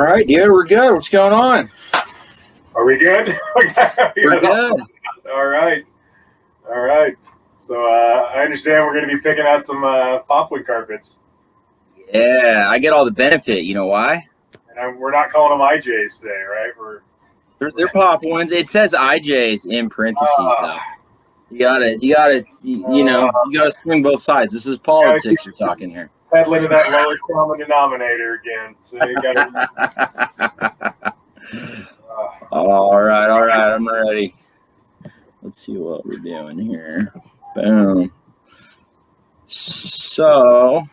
right, dude, we're good. What's going on? Are we good? We're good. All right. So I understand we're going to be picking out some popwood carpets. Yeah, I get all the benefit. You know why? And we're not calling them IJs today, right? They're pop ones. It says IJs in parentheses, though. You gotta swing both sides. This is politics you're talking here. Peddling to that lowest common denominator again. So you gotta. All right, I'm ready. Let's see what we're doing here. Boom. So,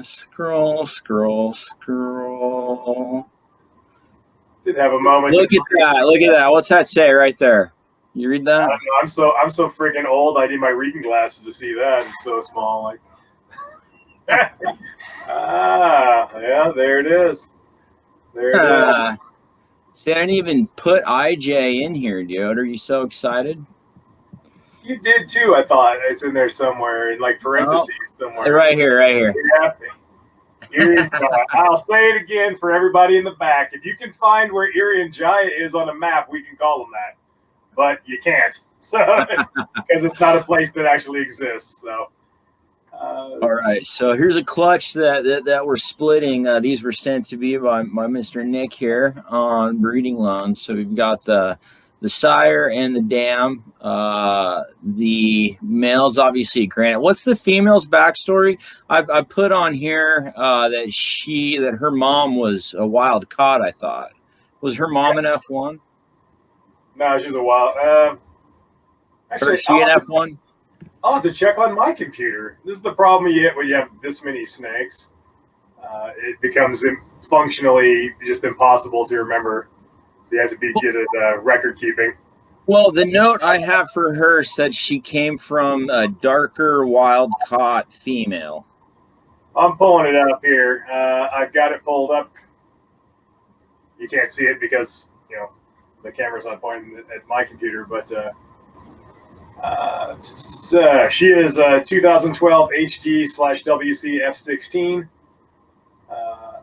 scroll. Did have a moment. Look at that. What's that say right there? You read that? I don't know. I'm so freaking old. I need my reading glasses to see that. It's so small. Like, yeah, there it is. See, I didn't even put IJ in here, dude. Are you so excited? You did too. I thought it's in there somewhere, in like parentheses somewhere. Right here. Yeah. I'll say it again for everybody in the back. If you can find where Irian Jaya is on a map, we can call them that. But you can't, so because it's not a place that actually exists. So, all right. So here's a clutch that we're splitting. These were sent to me by Mr. Nick here on breeding loan. So we've got the sire and the dam. The male's obviously granite. What's the female's backstory? I put on here that her mom was a wild caught. I thought, was her mom an F1? No, she's a wild. Actually, is she an F1? I'll have to check on my computer. This is the problem you get when you have this many snakes. It becomes functionally just impossible to remember. So you have to be good at record keeping. Well, the note I have for her said she came from a darker wild caught female. I'm pulling it up here. I've got it pulled up. You can't see it because, the camera's not pointing at my computer, but she is 2012 HG/WC F16.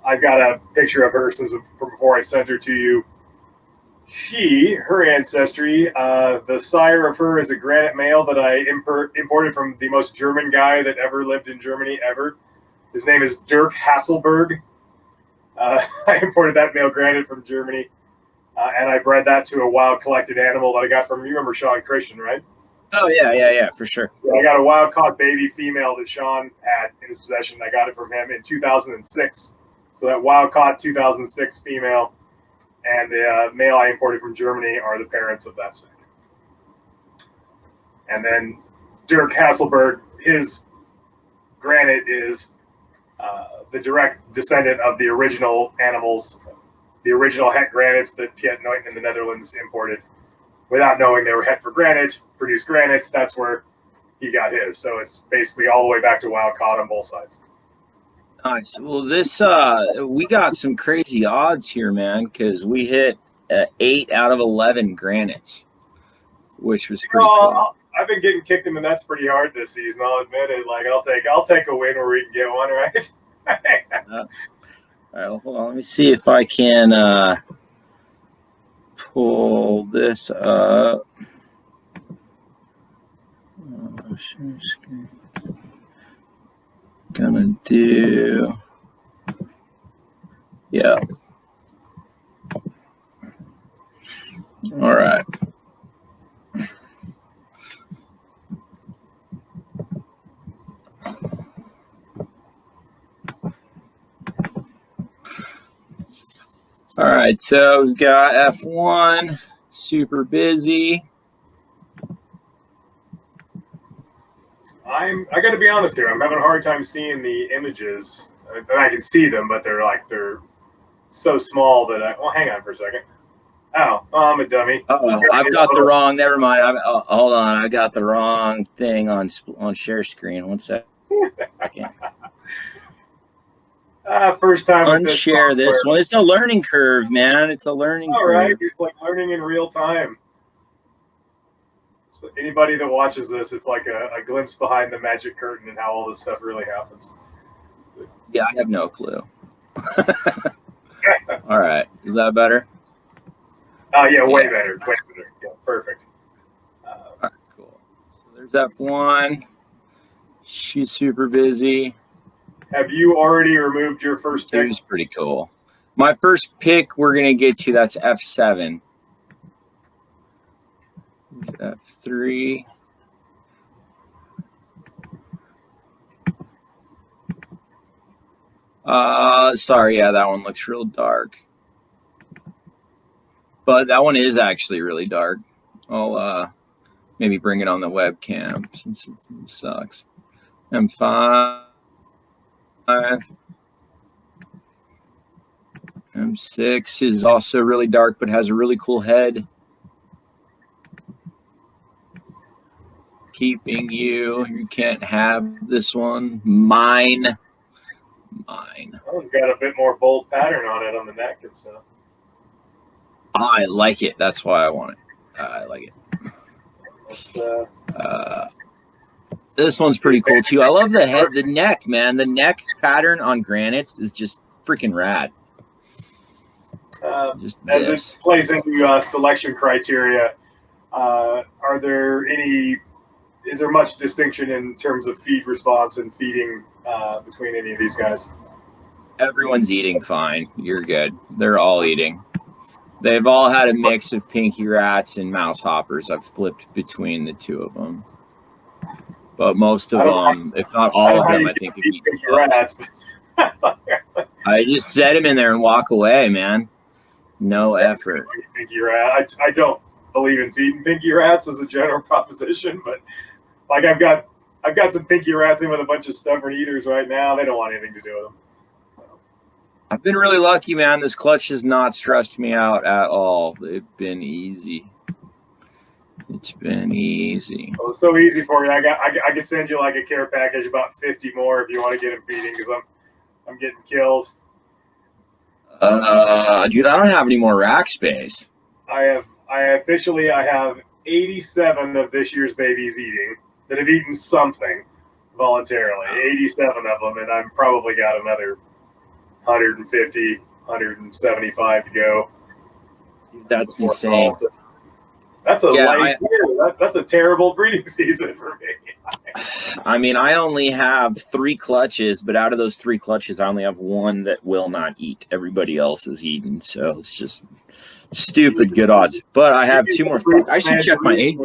I've got a picture of her since before I sent her to you. Her ancestry, the sire of her is a granite male that I imported from the most German guy that ever lived in Germany ever. His name is Dirk Hasselberg. I imported that male granite from Germany, and I bred that to a wild collected animal that I got from, you remember Sean Christian, right? Oh, yeah, for sure. I got a wild caught baby female that Sean had in his possession. I got it from him in 2006. So that wild caught 2006 female and the male I imported from Germany are the parents of that snake. And then Dirk Hasselberg, his granite is the direct descendant of the original animals, the original het granites that Piet Noiten in the Netherlands imported. Without knowing they were het for granite, produced granites, that's where he got his. So it's basically all the way back to wild caught on both sides. Nice. Well, this we got some crazy odds here, man, because we hit 8 out of 11 granites, which was pretty cool. I've been getting kicked in the nuts pretty hard this season. I'll admit it. Like I'll take a win where we can get one, right? All right, well, hold on. Let me see if I can pull this up. Share screen. Gonna do, yeah. All right. All right, so we've got F1, super busy. I got to be honest here. I'm having a hard time seeing the images. I can see them, but they're so small that hang on for a second. Oh, I'm a dummy. Oh, I've got the wrong. Never mind. Hold on. I got the wrong thing on share screen. 1 second. First time. Unshare this one. It's a learning curve, man. It's a learning curve. All right. It's like learning in real time. So anybody that watches this, it's like a glimpse behind the magic curtain and how all this stuff really happens. Yeah, I have no clue. All right. Is that better? Yeah, way better. Way better. Yeah, perfect. All right, cool. So there's F1. She's super busy. Have you already removed your first pick? It was pretty cool. My first pick we're going to get to, that's F7. F3. Sorry, yeah, that one looks real dark. But that one is actually really dark. I'll maybe bring it on the webcam since it sucks. M5. M6 is also really dark, but has a really cool head. Keeping you can't have this one. Mine. That one's got a bit more bold pattern on it on the neck and stuff. I like it. That's why I want it. I like it. This one's pretty cool too. I love the head, the neck, man. The neck pattern on granites is just freaking rad. As it plays into selection criteria, is there much distinction in terms of feed response and feeding between any of these guys? Everyone's eating fine. You're good. They're all eating. They've all had a mix of pinky rats and mouse hoppers. I've flipped between the two of them. But most of them, if not all of them, I think have eaten pinky rats. I just set them in there and walk away, man. No effort. Pinky rat. I don't believe in feeding pinky rats as a general proposition, but like I've got some pinky rats in with a bunch of stubborn eaters right now. They don't want anything to do with them. So. I've been really lucky, man. This clutch has not stressed me out at all. It's been easy. It's been easy. Oh, it's so easy for you. I could send you like a care package, about 50 more if you want to get them feeding, because I'm getting killed. Dude, I don't have any more rack space. I have 87 of this year's babies eating that have eaten something voluntarily. 87 of them, and I've probably got another 150, 175 to go. That's insane. That's a light year. That's a terrible breeding season for me. I mean, I only have 3 clutches, but out of those 3 clutches, I only have 1 that will not eat. Everybody else is eating, so it's just stupid good odds. But I have 2 more. I should check my age.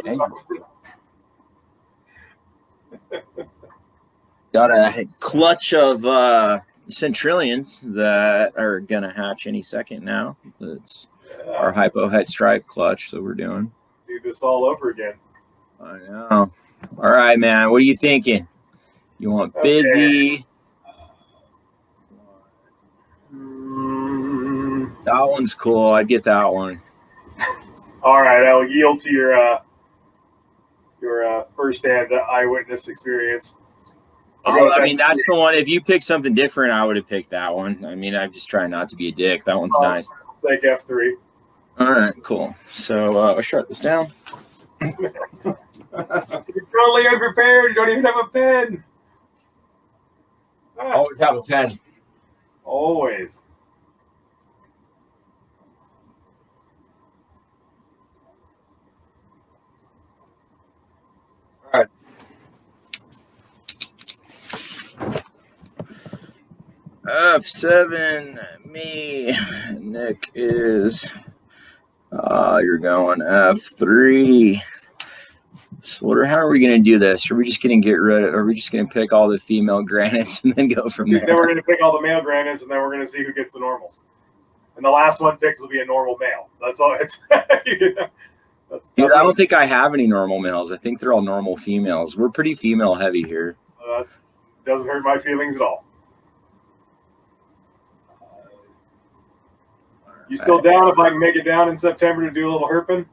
Got a clutch of centrillions that are gonna hatch any second now. It's our hypo head stripe clutch that we're doing. Do this all over again. I know. All right, man. What are you thinking? You want busy? That one's cool. I'd get that one. All right, I'll yield to your first-hand eyewitness experience. I mean, that's the one. If you picked something different, I would have picked that one. I mean, I'm just trying not to be a dick. That one's nice. Take F3. All right, cool. So I'll shut this down. You're totally unprepared. You don't even have a pen. Always have a pen. Always. All right. F7, me. Nick is. You're going F3. So how are we going to do this? Are we just going to get rid of, are we just going to pick all the female granites and then go from there? Then we're going to pick all the male granites, and then we're going to see who gets the normals. And the last one picks will be a normal male. That's all. It's Dude, I don't think I have any normal males. I think they're all normal females. We're pretty female heavy here. Doesn't hurt my feelings at all. You still down if I can make it down in September to do a little herping?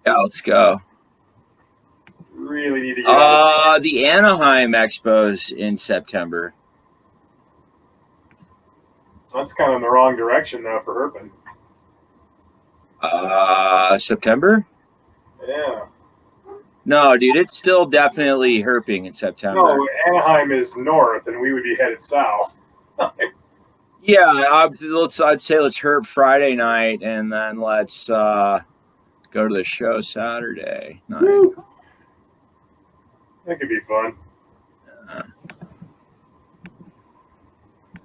Yeah, let's go. Really need to get the Anaheim Expos in September. That's kind of in the wrong direction, though, for herping. September? Yeah. No, dude, it's still definitely herping in September. No, Anaheim is north, and we would be headed south. Yeah, I'd say let's herp Friday night, and then let's go to the show Saturday night. Woo. That could be fun.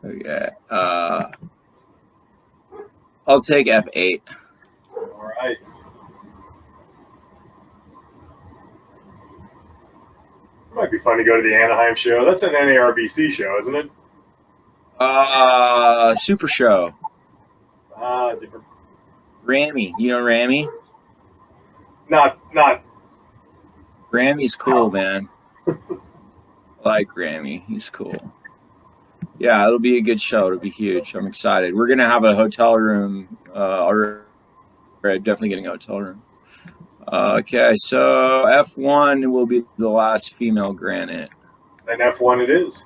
Okay. I'll take F8. All right. It might be fun to go to the Anaheim show. That's an NARBC show, isn't it? Super Show. Different. Rammy. Do you know Rammy? Not. Rammy's cool, man. I like Rammy. He's cool. Yeah, it'll be a good show. It'll be huge. I'm excited. We're gonna have a hotel room. Definitely getting a hotel room. Okay, so F1 will be the last female granite. And F1 it is.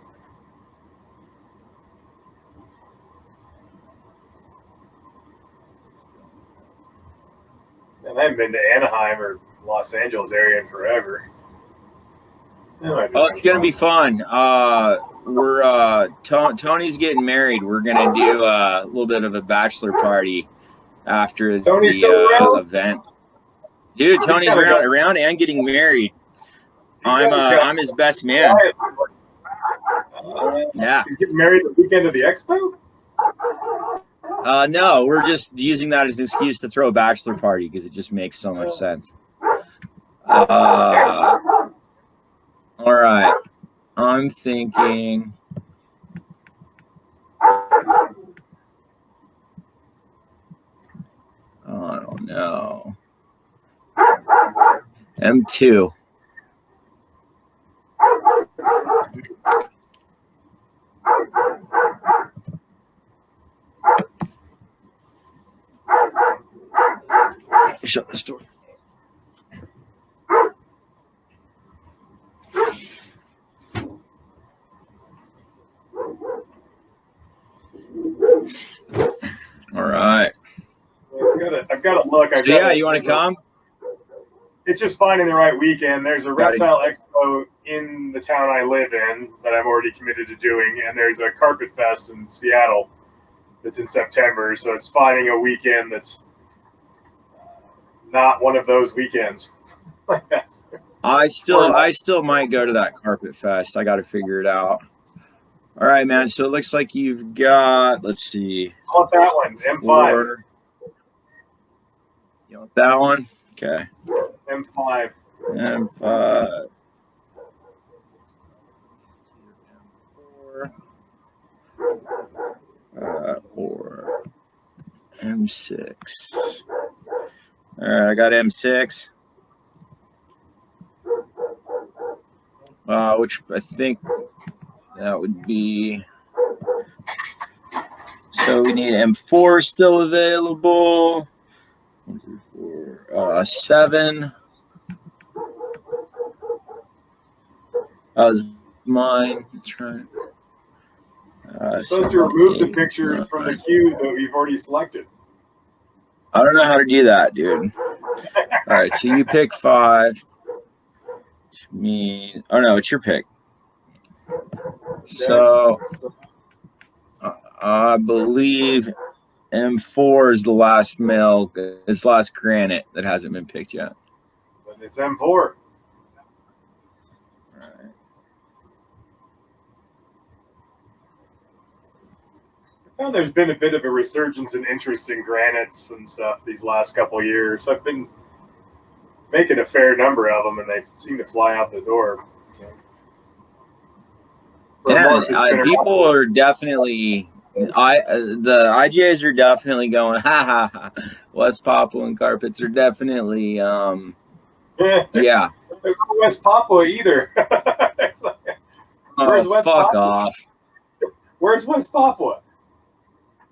And I haven't been to Anaheim or Los Angeles area in forever. Oh, it's gonna be fun. Tony's getting married. We're gonna do a little bit of a bachelor party after the event. Dude, Tony's around and getting married. I'm his best man. Yeah. He's getting married the weekend of the expo? No, we're just using that as an excuse to throw a bachelor party because it just makes so much sense. All right. I'm thinking. Oh, I don't know. M2. Shut this door. All right. I've got to look. You want to come? It's just finding the right weekend. There's a reptile expo in the town I live in that I'm already committed to doing, and there's a carpet fest in Seattle that's in September. So it's finding a weekend that's not one of those weekends. I still might go to that carpet fest. I got to figure it out. All right, man. So it looks like you've got. Let's see. I want that one. M5. You want that one? Okay. M5. M5. Or M6. All right, I got M6. Which I think that would be. So we need M4 still available. 1, 2, 4, 7. That was mine. That's right. You're supposed to remove the pictures from the queue that we've already selected. I don't know how to do that, dude. All right, so you pick 5. Which means, oh no, it's your pick. So I believe M4 is the last male, it's last granite that hasn't been picked yet. But it's M4. There's been a bit of a resurgence in interest in granites and stuff these last couple of years. I've been making a fair number of them, and they seem to fly out the door. Yeah, people are definitely. The IGAs are definitely going. Ha ha ha! West Papua and carpets are definitely. Yeah. There's no West Papua either. Where's West Papua? Off. Where's West Papua?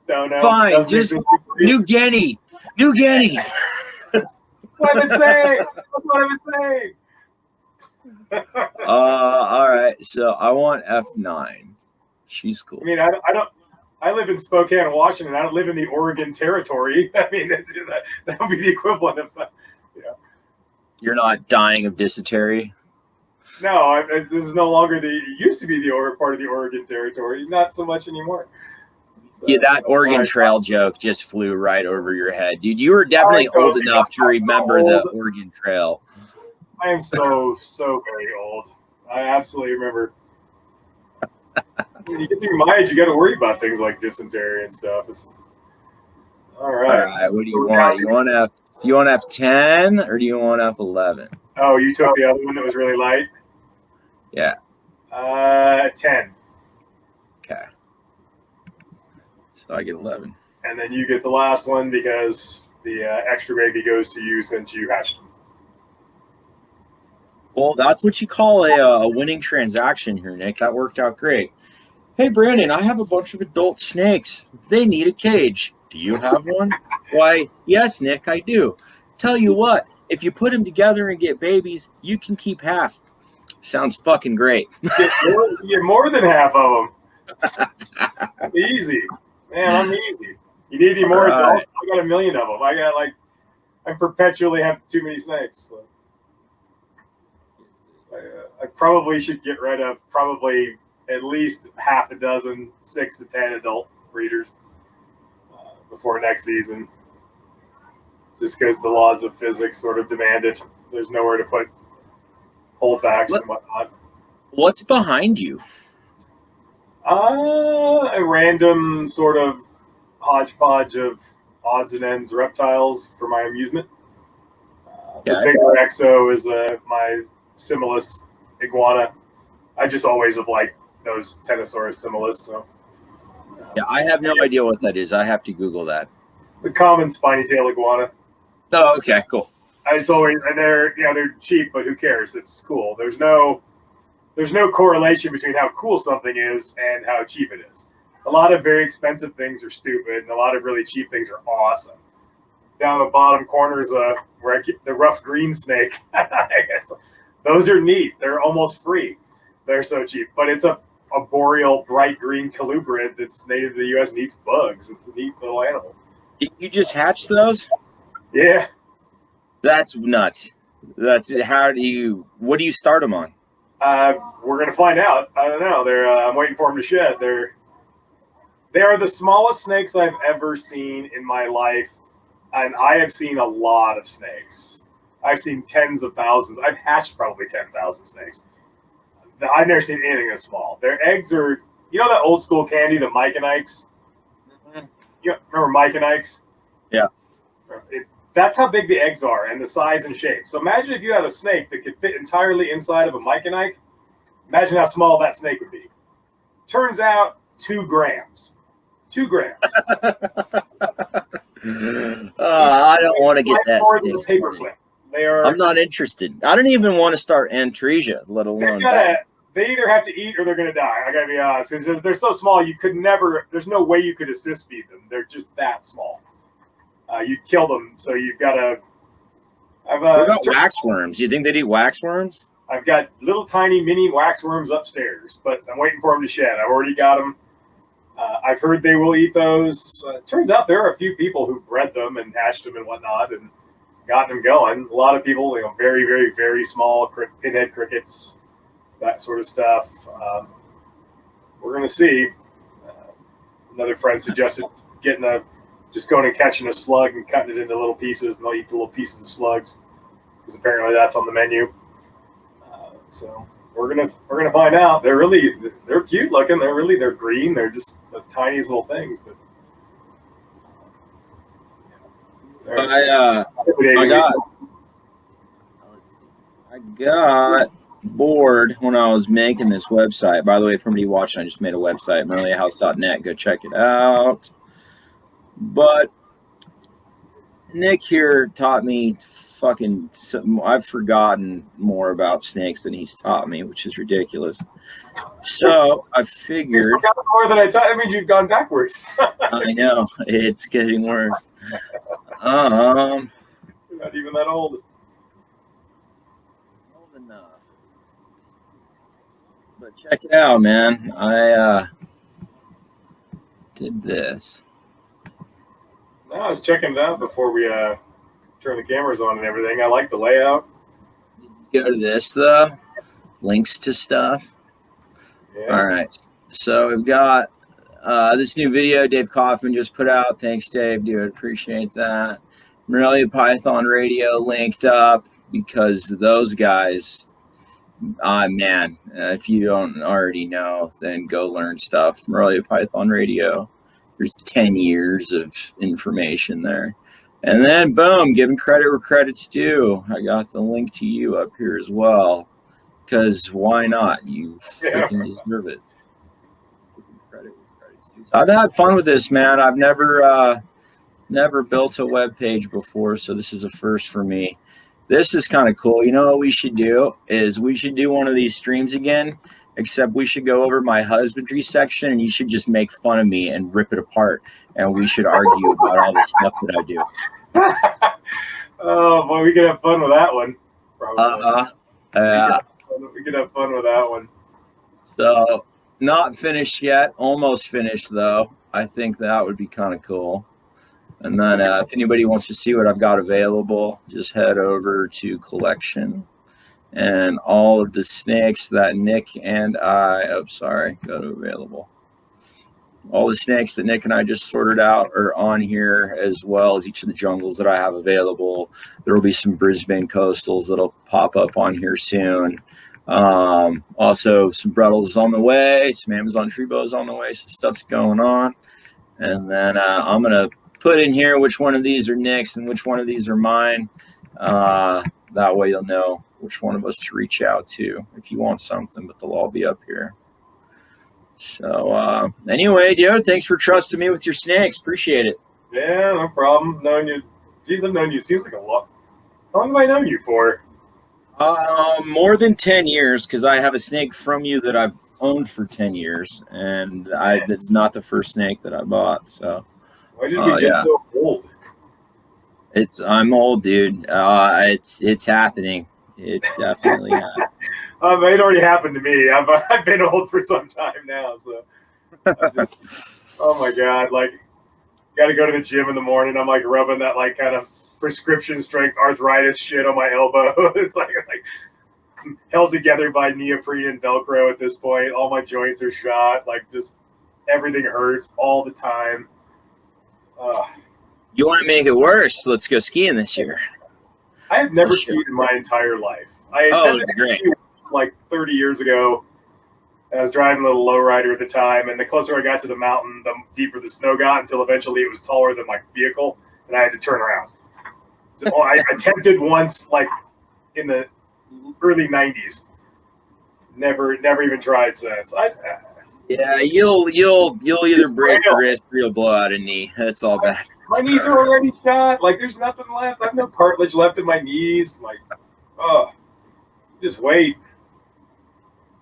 Don't know. Fine, just New Guinea. New Guinea. What I've been saying. What I've been saying. All right. So I want F9. She's cool. I mean, I don't. I live in Spokane, Washington. I don't live in the Oregon Territory. I mean, that would be the equivalent of, You're not dying of dysentery? No, this is no longer it used to be the part of the Oregon Territory. Not so much anymore. Yeah, that Oregon Trail joke just flew right over your head, dude. You were definitely old enough to remember the Oregon Trail. I am so very old. I absolutely remember. When you get to my age, you got to worry about things like dysentery and stuff. All right. What do you want? You want F10 or do you want F11? Oh, you took the other one that was really light? Yeah. 10. Okay. So I get 11. And then you get the last one because the extra baby goes to you since you hatched them. Well, that's what you call a winning transaction here, Nick. That worked out great. Hey, Brandon, I have a bunch of adult snakes. They need a cage. Do you have one? Why, yes, Nick, I do. Tell you what, if you put them together and get babies, you can keep half. Sounds fucking great. You get more than half of them. Easy. Man, I'm easy. You need any more adults? I got 1 million of them. I perpetually have too many snakes. So. I probably should get rid of probably at least half a dozen, 6 to 10 adult breeders before next season. Just because the laws of physics sort of demand it. There's nowhere to put holdbacks and whatnot. What's behind you? A random sort of hodgepodge of odds and ends reptiles for my amusement. The bigger exo is my Similis iguana. I just always have liked those Tenosaurus similis. So. Yeah, I have no idea what that is. I have to Google that. The common spiny tail iguana. Oh, okay, cool. And they're cheap, but who cares? It's cool. There's no correlation between how cool something is and how cheap it is. A lot of very expensive things are stupid, and a lot of really cheap things are awesome. Down the bottom corner is the rough green snake. Those are neat. They're almost free. They're so cheap. But it's a boreal bright green colubrid that's native to the U.S. and eats bugs. It's a neat little animal. Did you just hatch those? Yeah. That's nuts. What do you start them on? We're going to find out. I don't know. I'm waiting for them to shed. They are the smallest snakes I've ever seen in my life. And I have seen a lot of snakes. I've seen tens of thousands. I've hatched probably 10,000 snakes. I've never seen anything this small. Their eggs are, that old school candy, the Mike and Ike's? Mm-hmm. You remember Mike and Ike's? Yeah. That's how big the eggs are and the size and shape. So imagine if you had a snake that could fit entirely inside of a Mike and Ike. Imagine how small that snake would be. Turns out 2 grams. 2 grams. I don't want to get that. Paperclip. I'm not interested. I don't even want to start Antresia, let alone that. They either have to eat or they're going to die. I got to be honest. Because they're so small, there's no way you could assist feed them. They're just that small. You'd kill them, so you've got to... What about waxworms? You think they'd eat waxworms? I've got little tiny mini waxworms upstairs, but I'm waiting for them to shed. I've already got them. I've heard they will eat those. Turns out there are a few people who bred them and hatched them and whatnot and gotten them going. A lot of people, very, very, very small pinhead crickets, that sort of stuff. We're going to see. Another friend suggested just going and catching a slug and cutting it into little pieces, and they'll eat the little pieces of slugs because apparently that's on the menu. So we're gonna find out. They're cute looking. They're green. They're just the tiniest little things. But I got bored when I was making this website. By the way, for anybody watching, I just made a website, MerliaHouse.net. Go check it out. But Nick here taught me I've forgotten more about snakes than he's taught me, which is ridiculous. So I figured... You forgot more than I taught. That means you've gone backwards. I know. It's getting worse. You're not even that old. Old enough. But check it out, man. I did this. No, I was checking it out before we turn the cameras on and everything. I like the layout. Go to this, though. Links to stuff. Yeah. All right. So we've got this new video Dave Kaufman just put out. Thanks, Dave. Dude, appreciate that. Morelia Python Radio linked up because those guys, man, if you don't already know, then go learn stuff. Morelia Python Radio. There's 10 years of information there. And then, boom, giving credit where credit's due. I got the link to you up here as well. Because why not? You freaking deserve it. Credit where credit's due. So I've had fun with this, man. I've never built a web page before, so this is a first for me. This is kind of cool. You know what we should do is we should do one of these streams again, except we should go over my husbandry section, and you should just make fun of me and rip it apart, and we should argue about all the stuff that I do. Oh, boy, we could have fun with that one. Probably. We could have fun with that one. So, not finished yet. Almost finished, though. I think that would be kind of cool. And then if anybody wants to see what I've got available, just head over to collection. And all of the snakes that Nick and I, go to available. All the snakes that Nick and I just sorted out are on here, as well as each of the jungles that I have available. There will be some Brisbane coastals that'll pop up on here soon. Also, some Brettles on the way, some Amazon tree bows on the way, some stuff's going on. And then I'm going to put in here which one of these are Nick's and which one of these are mine. That way you'll know which one of us to reach out to if you want something, but they'll all be up here. So anyway, dude, thanks for trusting me with your snakes. Appreciate it. Yeah, no problem. Knowing you, geez, I've known you. Seems like a lot. How long have I known you for? More than 10 years, because I have a snake from you that I've owned for 10 years, and it's not the first snake that I bought. So why did we get so old? I'm old, dude. It's happening. It's definitely happening. It already happened to me. I've been old for some time now, so. Oh my God! Like, got to go to the gym in the morning. I'm like rubbing that like kind of prescription strength arthritis shit on my elbow. It's like held together by neoprene and Velcro at this point. All my joints are shot. Like, just everything hurts all the time. You want to make it worse? Let's go skiing this year. I have never skied in my entire life. I attended great. ski like 30 years ago. And I was driving a little lowrider at the time, and the closer I got to the mountain, the deeper the snow got, until eventually it was taller than my vehicle, and I had to turn around. So I attempted once, like in the early 90s. Never even tried since. Yeah, you'll either break your wrist or you'll blow out a knee. That's all bad. My knees are already shot. Like, there's nothing left. I have no cartilage left in my knees. Like, just wait.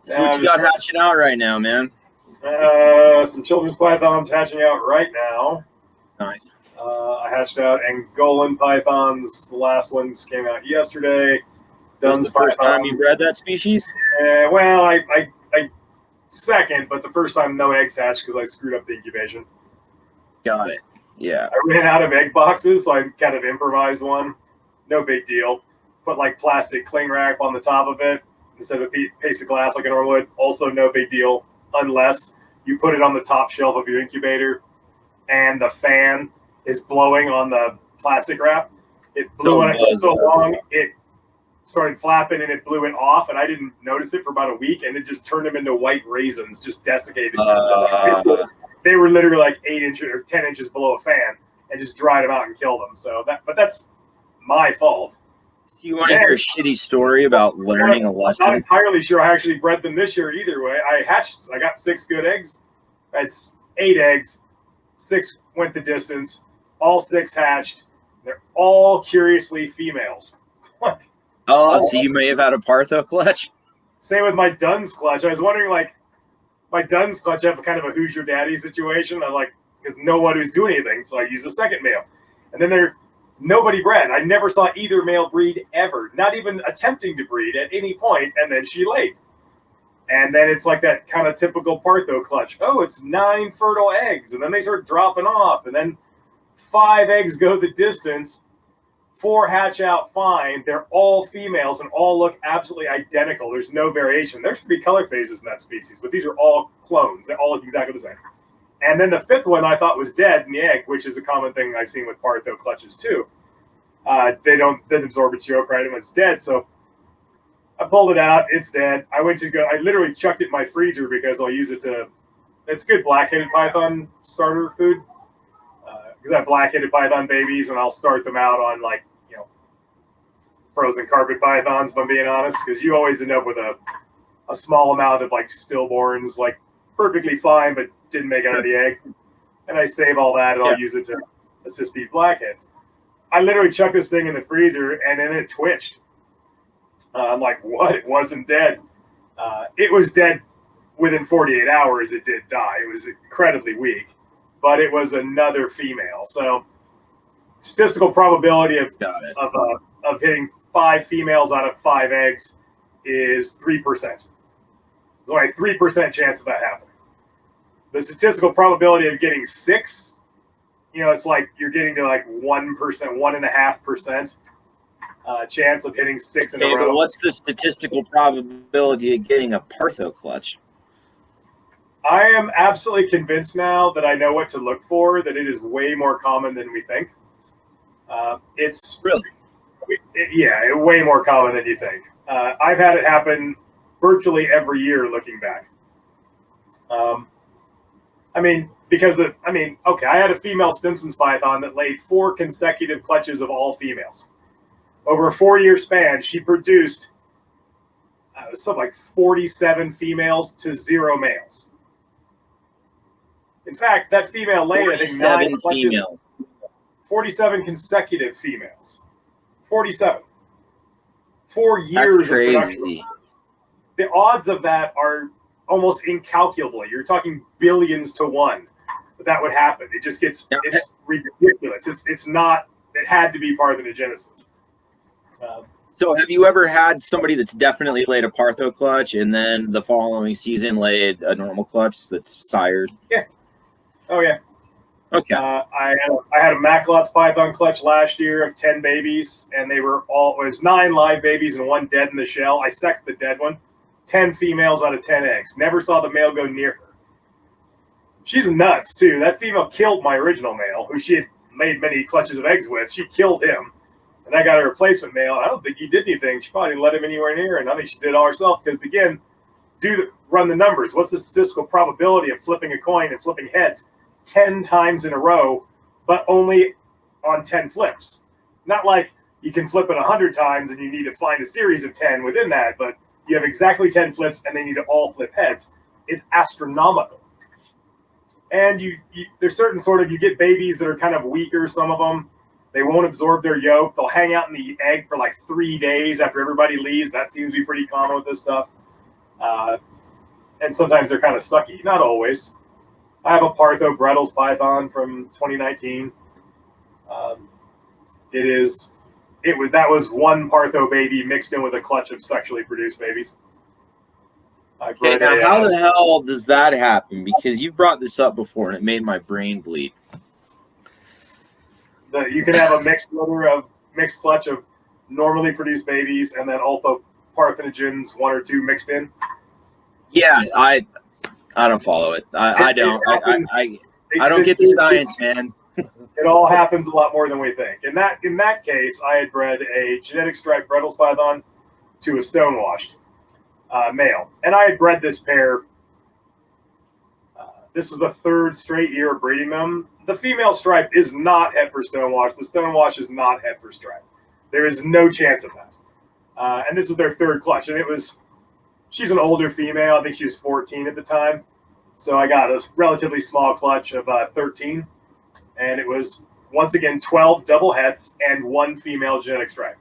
So what you got hatching out right now, man? Some children's pythons hatching out right now. Nice. I hatched out Angolan pythons. The last ones came out yesterday. That was the first time you bred that species? Well, I second, but the first time no eggs hatched because I screwed up the incubation. Got it. Yeah. I ran out of egg boxes, so I kind of improvised one. No big deal. Put like plastic cling wrap on the top of it instead of a piece of glass like a normal would. Also no big deal, unless you put it on the top shelf of your incubator and the fan is blowing on the plastic wrap. It blew on it for so long, it started flapping and it blew it off, and I didn't notice it for about a week, and it just turned them into white raisins, just desiccated. They were literally like 8 inches or 10 inches below a fan, and just dried them out and killed them. So but that's my fault. You want to hear a shitty story about learning a lesson? I'm not entirely sure I actually bred them this year either way. I got 6 good eggs. That's 8 eggs. 6 went the distance. All 6 hatched. They're all curiously females. So you may have had a Partho clutch? Same with my Dunn's clutch. I was wondering, like, my Dunn's clutch, I have a kind of a Who's Your Daddy situation. I like, because no one was doing anything, so I used the second male. And then nobody bred. I never saw either male breed ever, not even attempting to breed at any point, and then she laid. And then it's like that kind of typical Partho clutch. Oh, it's 9 fertile eggs, and then they start dropping off, and then 5 eggs go the distance. 4 hatch out fine. They're all females and all look absolutely identical. There's no variation. There's 3 color phases in that species, but these are all clones. They all look exactly the same. And then the 5th one I thought was dead in the egg, which is a common thing I've seen with Partho clutches too. They don't absorb its yolk right, and it's dead. So I pulled it out. It's dead. I literally chucked it in my freezer because I'll use it to. It's good black-headed python starter food. Because I have black-headed python babies, and I'll start them out on frozen carpet pythons. If I'm being honest, because you always end up with a small amount of stillborns, perfectly fine, but didn't make it out of the egg. And I save all that, and I'll use it to assist these blackheads. I literally chucked this thing in the freezer, and then it twitched. I'm like, what? It wasn't dead. It was dead within 48 hours. It did die. It was incredibly weak, but it was another female. So statistical probability of hitting 5 females out of 5 eggs is 3%. There's only a 3% chance of that happening. The statistical probability of getting 6, it's like you're getting to 1%, 1.5% chance of hitting 6 in a row. But what's the statistical probability of getting a Partho clutch? I am absolutely convinced now that I know what to look for, that it is way more common than we think. It's really, way more common than you think. I've had it happen virtually every year looking back. I had a female Stimson's python that laid 4 consecutive clutches of all females. Over a 4-year span, she produced something like 47 females to 0 males. In fact, that female laid, I think, 9 females. 47 consecutive females. 47. 4 years That's crazy. Of production. The odds of that are almost incalculable. You're talking billions to 1 that would happen. It just gets it's ridiculous. It's not. It had to be parthenogenesis. So have you ever had somebody that's definitely laid a Partho clutch and then the following season laid a normal clutch that's sired? Yeah. Oh yeah. Okay. I had a Macklot's python clutch last year of 10 babies, and it was 9 live babies and 1 dead in the shell. I sexed the dead one. 10 females out of 10 eggs. Never saw the male go near her. She's nuts too. That female killed my original male, who she had made many clutches of eggs with. She killed him, and I got a replacement male. I don't think he did anything. She probably didn't let him anywhere near, and I think she did it all herself. Because again, run the numbers. What's the statistical probability of flipping a coin and flipping heads 10 times in a row, but only on 10 flips? Not like you can flip it 100 times and you need to find a series of 10 within that, but you have exactly 10 flips and they need to all flip heads. It's astronomical. And there's certain you get babies that are kind of weaker, some of them. They won't absorb their yolk. They'll hang out in the egg for 3 days after everybody leaves. That seems to be pretty common with this stuff. And sometimes they're kind of sucky. Not always. I have a Partho Brettles python from 2019. That was 1 Partho baby mixed in with a clutch of sexually produced babies. Okay, now how the hell does that happen? Because you've brought this up before, and it made my brain bleed. You can have a mixed clutch of normally produced babies, and then also parthenogens, 1 or 2 mixed in. Yeah, I don't follow it. I don't. I don't get the science, man. It all happens a lot more than we think. In that case, I had bred a genetic striped Brettles python to a stonewashed male, and I had bred this pair. This was the 3rd straight year of breeding them. The female stripe is not het for stonewash. The stonewash is not het for stripe. There is no chance of that. And this was their 3rd clutch, and she's an older female. I think she was 14 at the time. So I got a relatively small clutch of 13. And it was, once again, 12 double hets and 1 female genetic stripe.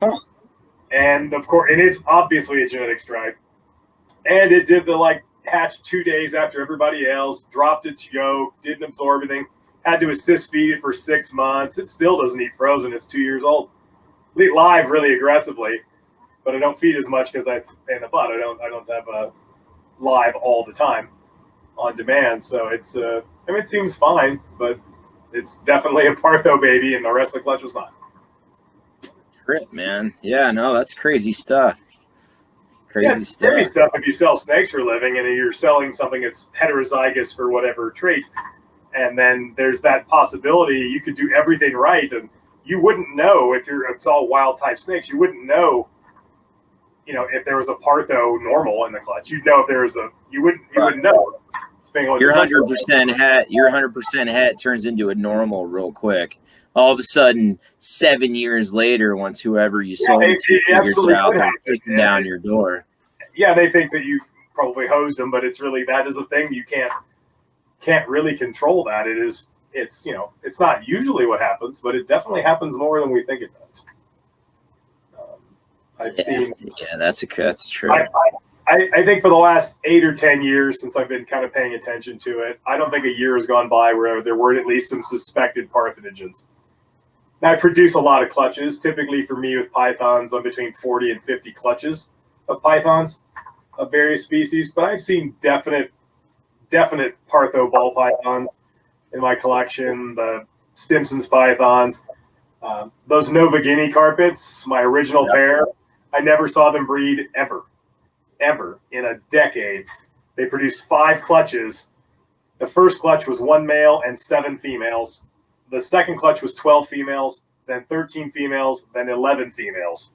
Huh. And of course, and it's obviously a genetic stripe. And it did the hatch 2 days after everybody else, dropped its yolk, didn't absorb anything, had to assist feed it for 6 months. It still doesn't eat frozen. It's 2 years old. I eat live really aggressively, but I don't feed as much because that's a pain in the butt. I don't have a live all the time on demand. So it seems fine, but it's definitely a Partho baby, and the rest of the clutch was not. Trip, man. Yeah, no, that's crazy stuff. Yeah, it's scary stuff if you sell snakes for a living and you're selling something that's heterozygous for whatever trait, and then there's that possibility you could do everything right, and you wouldn't know if it's all wild type snakes. You wouldn't know, if there was a Partho normal in the clutch. You'd know if there was you wouldn't know. Your 100% het turns into a normal real quick. All of a sudden, 7 years later, once whoever you sold it to figures it out, they're kicking down your door. Yeah, they think that you probably hosed them, but it's really, that is a thing you can't really control. That it's not usually what happens, but it definitely happens more than we think it does. I've seen. Yeah, that's true. I think for the last 8 or 10 years since I've been kind of paying attention to it, I don't think a year has gone by where there weren't at least some suspected parthenogens. Now, I produce a lot of clutches. Typically for me with pythons, I'm between 40 and 50 clutches of pythons of various species, but I've seen definite Partho ball pythons in my collection, the Stimson's pythons, those Nova Guinea carpets, my original pair. I never saw them breed ever in a decade. They produced 5 clutches. The first clutch was 1 male and 7 females. The second clutch was 12 females, then 13 females, then 11 females.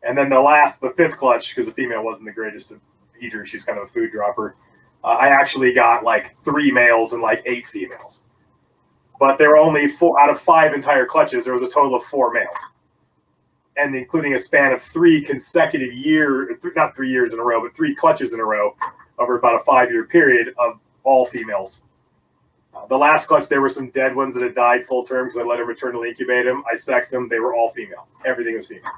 And then the fifth clutch, because the female wasn't the greatest of eaters, she's kind of a food dropper, I actually got like 3 males and like 8 females. But there were only 4 out of 5 entire clutches. There was a total of 4 males. And including a span of 3 consecutive not 3 years in a row, but 3 clutches in a row over about a 5-year period of all females. The last clutch, there were some dead ones that had died full term because I let them maternally incubate them. I sexed them. They were all female. Everything was female.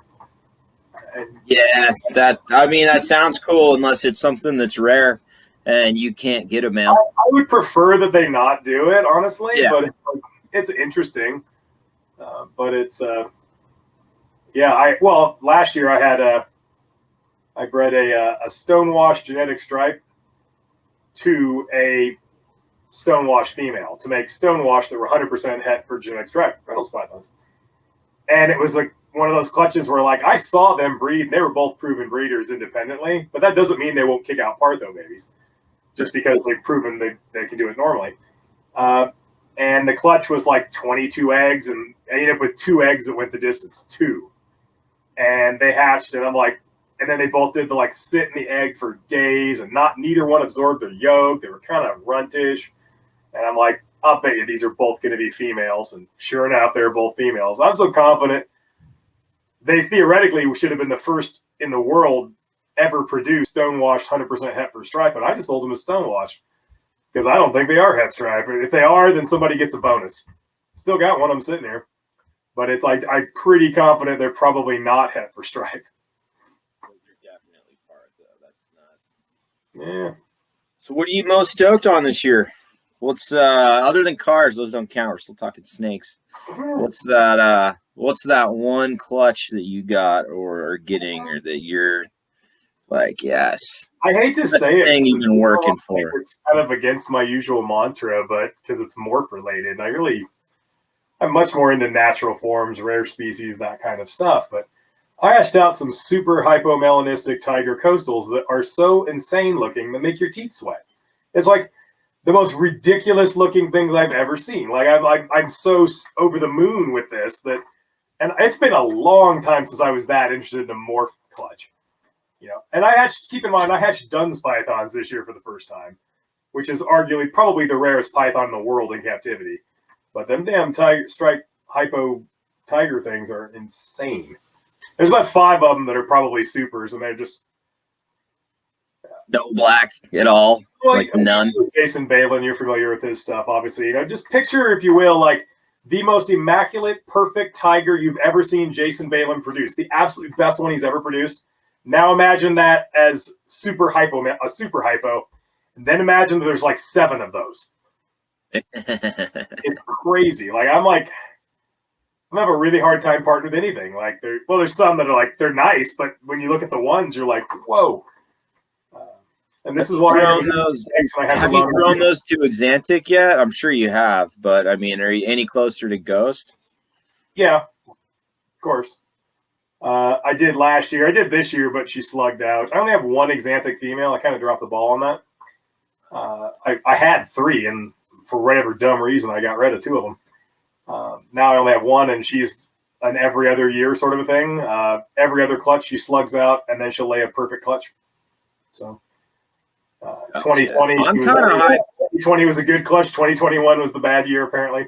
Yeah, that sounds cool unless it's something that's rare and you can't get a male. I would prefer that they not do it, honestly, but it's interesting. But it's last year I bred a stonewash genetic stripe to a stonewash female to make stonewash that were 100% het for genetic stripe Reynolds pythons. And it was like one of those clutches where like I saw them breed, and they were both proven breeders independently, but that doesn't mean they won't kick out Partho babies just because they've proven they can do it normally. And the clutch was like 22 eggs, and I ended up with 2 eggs that went the distance, 2. And they hatched, and I'm like, and then they both did the like sit in the egg for days, and neither one absorbed their yolk. They were kind of runtish. And I'm like, I'll bet you these are both going to be females. And sure enough, they were both females. I'm so confident. They theoretically should have been the first in the world ever produced stonewashed 100% het for stripe, but I just sold them as stonewash because I don't think they are het stripe. If they are, then somebody gets a bonus. Still got one of them sitting here. But it's like I'm pretty confident they're probably not het for stripe. They're definitely Partho. That's nuts. Yeah. So what are you most stoked on this year? What's other than cars? Those don't count. We're still talking snakes. What's that one clutch that you got or are getting, or that you're like, yes? I hate to say it. Thing you've been working for. It's kind of against my usual mantra, but because it's morph related, and I'm much more into natural forms, rare species, that kind of stuff. But I hashed out some super hypomelanistic tiger coastals that are so insane looking that make your teeth sweat. It's like the most ridiculous looking things I've ever seen. Like I'm so over the moon with this and it's been a long time since I was that interested in a morph clutch, And keep in mind, I hatched Dunn's pythons this year for the first time, which is arguably probably the rarest python in the world in captivity. But them damn striped hypo tiger things are insane. There's about 5 of them that are probably supers, and they're just no black at all. Well, like none. Jason Balin, you're familiar with his stuff, obviously. Just picture, if you will, like the most immaculate, perfect tiger you've ever seen Jason Balin produce. The absolute best one he's ever produced. Now imagine that as a super hypo, and then imagine that there's like 7 of those. It's crazy. Like I'm having a really hard time partnering with anything. Like there's some that are like they're nice, but when you look at the ones, you're like, whoa. And this is why have you thrown those to Exantic yet? I'm sure you have, but I mean, are you any closer to Ghost? Yeah, of course. I did last year. I did this year, but she slugged out. I only have one Exantic female. I kind of dropped the ball on that. I had 3, and for whatever dumb reason, I got rid of 2 of them. Now I only have 1, and she's an every other year sort of a thing. Every other clutch, she slugs out, and then she'll lay a perfect clutch. So 2020, 2020 was a good clutch. 2021 was the bad year, apparently.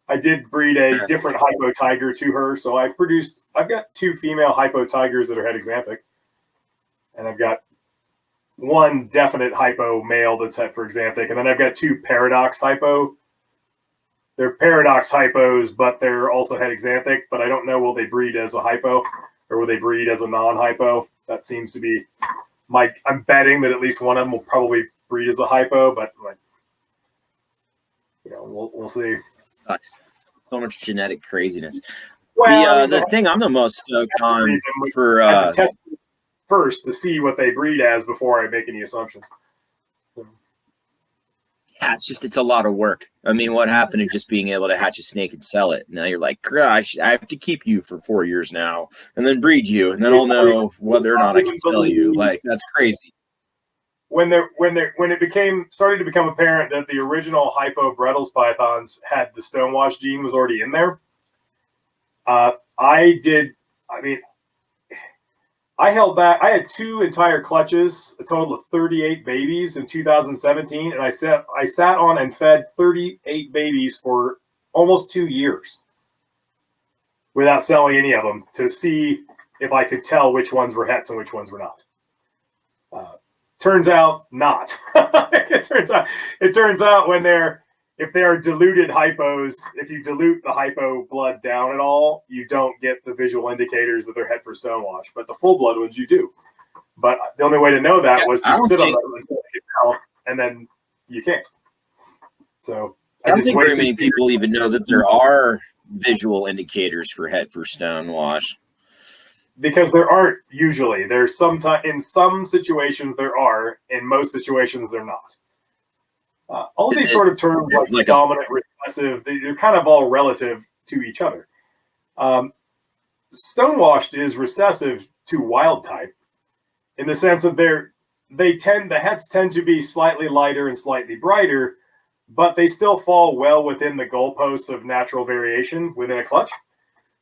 I did breed a different hypo tiger to her, so I've got 2 female hypo tigers that are het Exanthic, and I've got 1 definite hypo male that's het for Exanthic, and then I've got 2 paradox hypo. They're paradox hypos, but they're also het Exanthic, but I don't know, will they breed as a hypo or will they breed as a non-hypo? That seems to be I'm betting that at least one of them will probably breed as a hypo, but we'll see. Sucks. So much genetic craziness. Well, the thing I'm the most stoked on for I have to test first to see what they breed as before I make any assumptions. So. Yeah, it's a lot of work. I mean, what happened to just being able to hatch a snake and sell it? Now you're like, gosh, I have to keep you for 4 years now, and then breed you, and then I'll know whether or not I can sell you. Like, that's crazy. When it started to become apparent that the original hypo Brettles pythons had the stonewash gene was already in there, I held back. I had 2 entire clutches, a total of 38 babies in 2017, and I sat on and fed 38 babies for almost 2 years without selling any of them to see if I could tell which ones were hets and which ones were not. Turns out not. It turns out if they are diluted hypos, if you dilute the hypo blood down at all, you don't get the visual indicators that they're het for stonewash. But the full blood ones you do. But the only way to know that was to sit on them until they get out, and then you can't. So I don't think very many people even know that there are visual indicators for het for stonewash. Because there aren't usually. There's in some situations there are. In most situations they're not. All these sort of terms like dominant, recessive, they're kind of all relative to each other. Stonewashed is recessive to wild type in the sense that the hets tend to be slightly lighter and slightly brighter, but they still fall well within the goalposts of natural variation within a clutch.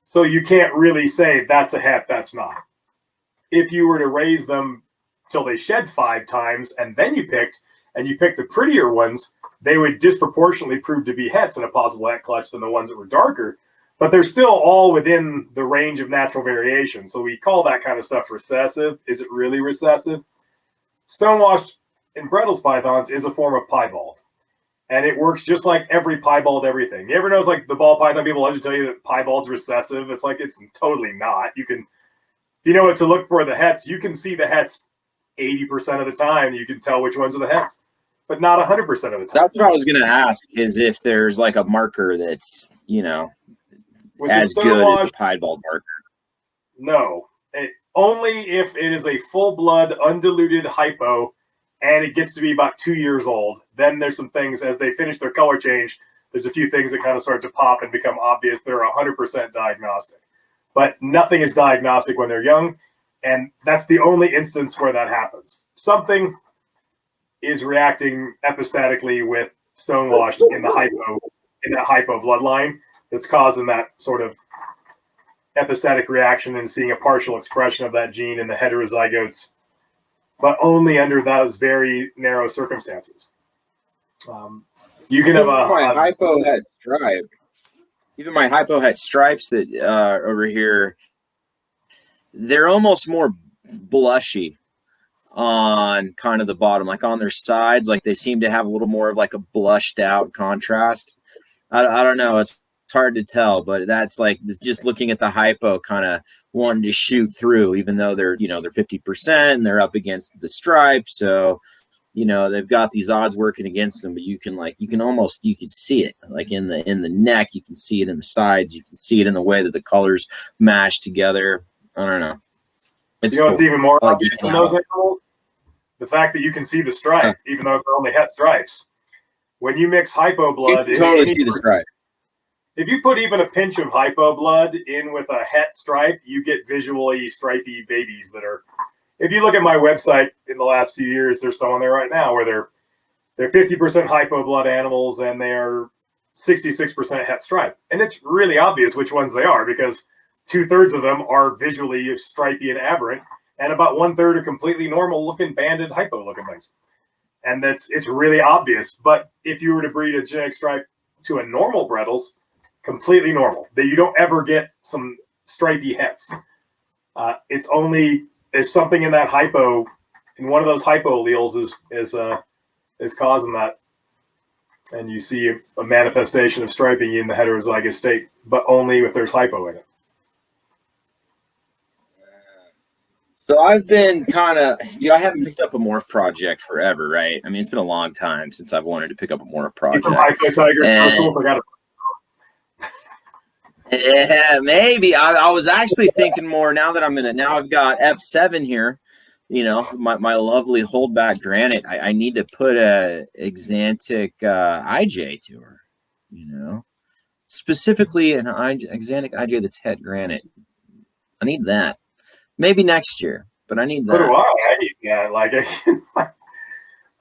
So you can't really say that's a het, that's not. If you were to raise them till they shed 5 times and then you picked the prettier ones, they would disproportionately prove to be hets in a possible het clutch than the ones that were darker. But they're still all within the range of natural variation. So we call that kind of stuff recessive. Is it really recessive? Stonewashed in Brettles pythons is a form of piebald. And it works just like every piebald everything. You ever notice like the ball python people love to tell you that piebald's recessive? It's like it's totally not. If you know what to look for the hets, you can see the hets 80% of the time. You can tell which ones are the hets, but not 100% of the time. That's what I was going to ask, is if there's like a marker that's, as good as the piebald marker. No. Only if it is a full-blood, undiluted hypo and it gets to be about 2 years old. Then there's some things, as they finish their color change, there's a few things that kind of start to pop and become obvious. They're 100% diagnostic. But nothing is diagnostic when they're young, and that's the only instance where that happens. Something is reacting epistatically with stonewashed in that hypo bloodline that's causing that sort of epistatic reaction and seeing a partial expression of that gene in the heterozygotes, but only under those very narrow circumstances. You can have my hypo het stripe. Even my hypo het stripes that over here, they're almost more blushy on kind of the bottom, like on their sides, like they seem to have a little more of like a blushed out contrast. I don't know. It's hard to tell, but that's like just looking at the hypo kind of wanting to shoot through, even though they're 50% and they're up against the stripe. So, they've got these odds working against them, but you can see it like in the neck. You can see it in the sides. You can see it in the way that the colors mash together. I don't know. It's cool. What's even more obvious than those animals? The fact that you can see the stripe, even though they're only het stripes. When you mix hypo blood, you can totally see the stripe. If you put even a pinch of hypo blood in with a het stripe, you get visually stripy babies that are. If you look at my website in the last few years, there's some on there right now where they're 50% hypo blood animals and they're 66% het stripe, and it's really obvious which ones they are because 2/3 of them are visually stripy and aberrant, and about 1/3 are completely normal looking banded hypo looking things, and it's really obvious. But if you were to breed a genetic stripe to a normal Bredls, completely normal, that you don't ever get some stripy hets. It's only there's something in that hypo, in one of those hypo alleles is causing that, and you see a manifestation of striping in the heterozygous state, but only if there's hypo in it. So I've been I haven't picked up a morph project forever, right? I mean, it's been a long time since I've wanted to pick up a morph project. Hypo tiger, yeah, maybe. I was actually thinking more now that now I've got F7 here, you know, my lovely holdback granite. I need to put a Exantic IJ to her, you know, specifically an Exantic IJ that's het granite. I need that. Maybe next year, but I need that. So do I need that. Like,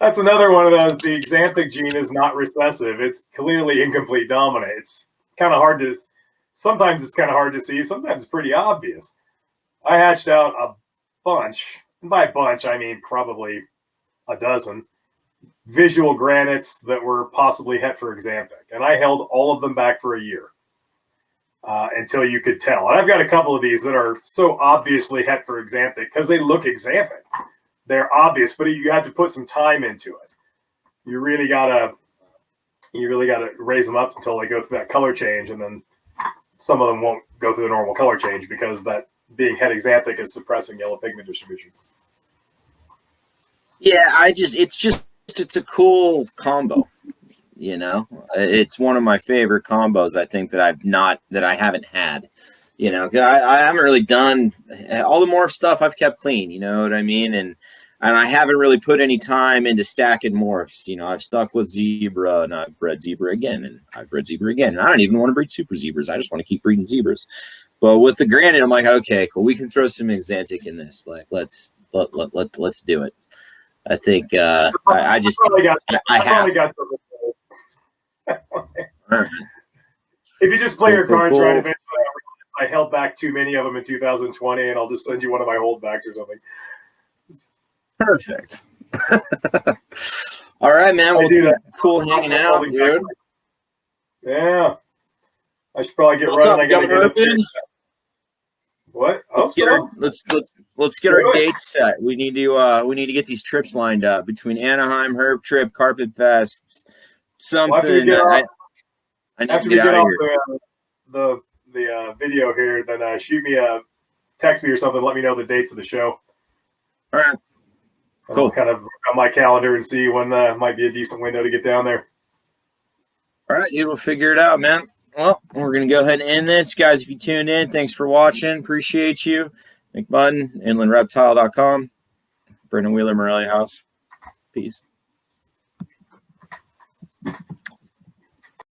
that's another one of those. The Exanthic gene is not recessive. It's clearly incomplete dominant. It's kind of hard to. Sometimes it's kind of hard to see. Sometimes it's pretty obvious. I hatched out a bunch. And by bunch, I mean probably a dozen visual granites that were possibly het for Exanthic, and I held all of them back for a year. Until you could tell. And I've got a couple of these that are so obviously het for Exanthic because they look Exanthic. They're obvious, but you have to put some time into it. You really gotta raise them up until they go through that color change, and then some of them won't go through the normal color change because that being het Exanthic is suppressing yellow pigment distribution. Yeah, it's a cool combo. You know, it's one of my favorite combos. I think that I haven't had, you know, I haven't really done all the morph stuff. I've kept clean, you know what I mean? And I haven't really put any time into stacking morphs. You know, I've stuck with zebra and I've bred zebra again and I've bred zebra again. And I don't even want to breed super zebras. I just want to keep breeding zebras. But with the granite, I'm like, okay, cool. We can throw some Exantic in this. Like, let's do it. I think I have. If you just play your cards right, eventually I held back too many of them in 2020, and I'll just send you one of my holdbacks or something. Perfect. All right, man. Well, it's cool hanging out, dude. Yeah. I should probably get running. I gotta get What? Let's get our dates set. We need to get these trips lined up between Anaheim, Herb Trip, Carpet Fests. Something. After we get off the video here, then shoot me text me or something. Let me know the dates of the show. All right. Cool. I'll kind of look on my calendar and see when might be a decent window to get down there. All right, dude. We'll figure it out, man. Well, we're gonna go ahead and end this, guys. If you tuned in, thanks for watching. Appreciate you. Nick Mutton, InlandReptile.com. Brendan Wheeler, Morelia House. Peace.